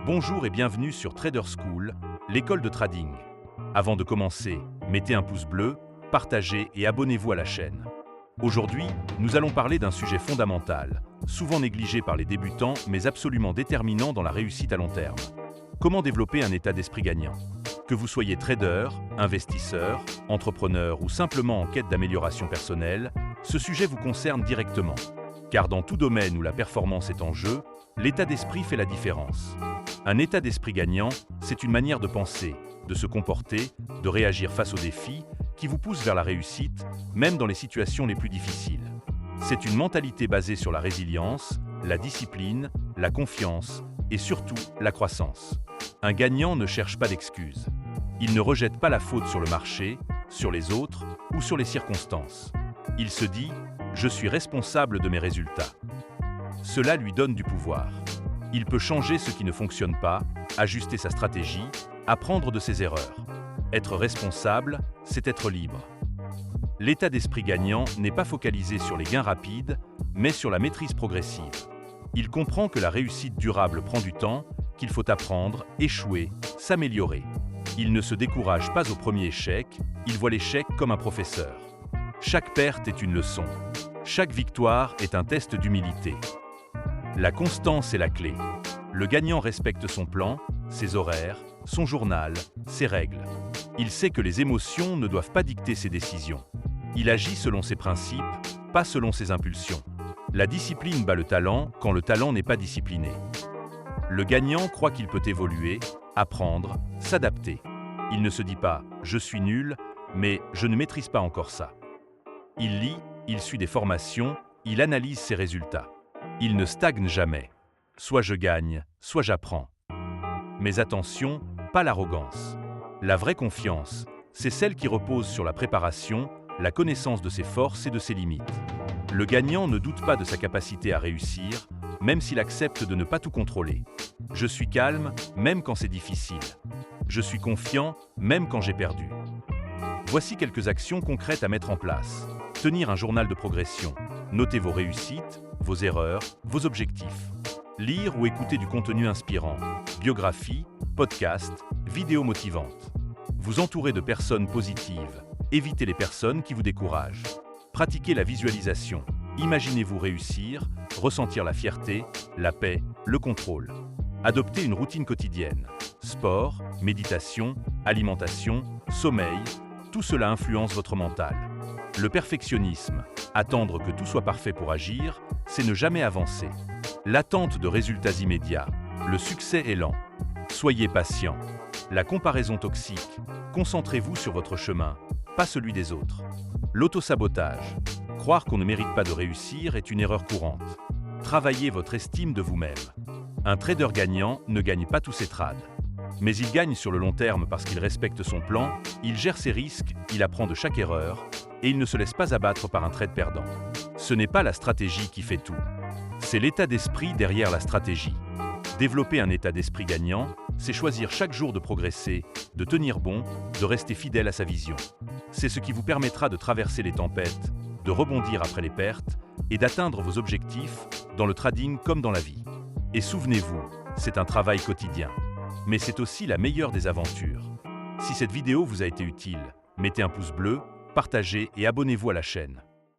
Bonjour et bienvenue sur Trader School, l'école de trading. Avant de commencer, mettez un pouce bleu, partagez et abonnez-vous à la chaîne. Aujourd'hui, nous allons parler d'un sujet fondamental, souvent négligé par les débutants mais absolument déterminant dans la réussite à long terme. Comment développer un état d'esprit gagnant? Que vous soyez trader, investisseur, entrepreneur ou simplement en quête d'amélioration personnelle, ce sujet vous concerne directement. Car dans tout domaine où la performance est en jeu, l'état d'esprit fait la différence. Un état d'esprit gagnant, c'est une manière de penser, de se comporter, de réagir face aux défis, qui vous pousse vers la réussite, même dans les situations les plus difficiles. C'est une mentalité basée sur la résilience, la discipline, la confiance et surtout la croissance. Un gagnant ne cherche pas d'excuses. Il ne rejette pas la faute sur le marché, sur les autres ou sur les circonstances. Il se dit « Je suis responsable de mes résultats ». Cela lui donne du pouvoir. Il peut changer ce qui ne fonctionne pas, ajuster sa stratégie, apprendre de ses erreurs. Être responsable, c'est être libre. L'état d'esprit gagnant n'est pas focalisé sur les gains rapides, mais sur la maîtrise progressive. Il comprend que la réussite durable prend du temps, qu'il faut apprendre, échouer, s'améliorer. Il ne se décourage pas au premier échec, il voit l'échec comme un professeur. Chaque perte est une leçon. Chaque victoire est un test d'humilité. La constance est la clé. Le gagnant respecte son plan, ses horaires, son journal, ses règles. Il sait que les émotions ne doivent pas dicter ses décisions. Il agit selon ses principes, pas selon ses impulsions. La discipline bat le talent quand le talent n'est pas discipliné. Le gagnant croit qu'il peut évoluer, apprendre, s'adapter. Il ne se dit pas « je suis nul, mais je ne maîtrise pas encore ça ». Il lit, il suit des formations, il analyse ses résultats. Il ne stagne jamais. Soit je gagne, soit j'apprends. Mais attention, pas l'arrogance. La vraie confiance, c'est celle qui repose sur la préparation, la connaissance de ses forces et de ses limites. Le gagnant ne doute pas de sa capacité à réussir, même s'il accepte de ne pas tout contrôler. Je suis calme, même quand c'est difficile. Je suis confiant, même quand j'ai perdu. Voici quelques actions concrètes à mettre en place. Tenir un journal de progression. Notez vos réussites, vos erreurs, vos objectifs. Lire ou écouter du contenu inspirant. Biographie, podcast, vidéos motivantes. Vous entourer de personnes positives. Évitez les personnes qui vous découragent. Pratiquez la visualisation. Imaginez-vous réussir, ressentir la fierté, la paix, le contrôle. Adoptez une routine quotidienne. Sport, méditation, alimentation, sommeil, tout cela influence votre mental. Le perfectionnisme, attendre que tout soit parfait pour agir, c'est ne jamais avancer. L'attente de résultats immédiats, le succès est lent. Soyez patient. La comparaison toxique, concentrez-vous sur votre chemin, pas celui des autres. L'autosabotage, croire qu'on ne mérite pas de réussir est une erreur courante. Travaillez votre estime de vous-même. Un trader gagnant ne gagne pas tous ses trades. Mais il gagne sur le long terme parce qu'il respecte son plan, il gère ses risques, il apprend de chaque erreur, et il ne se laisse pas abattre par un trade perdant. Ce n'est pas la stratégie qui fait tout. C'est l'état d'esprit derrière la stratégie. Développer un état d'esprit gagnant, c'est choisir chaque jour de progresser, de tenir bon, de rester fidèle à sa vision. C'est ce qui vous permettra de traverser les tempêtes, de rebondir après les pertes et d'atteindre vos objectifs dans le trading comme dans la vie. Et souvenez-vous, c'est un travail quotidien. Mais c'est aussi la meilleure des aventures. Si cette vidéo vous a été utile, mettez un pouce bleu, partagez et abonnez-vous à la chaîne.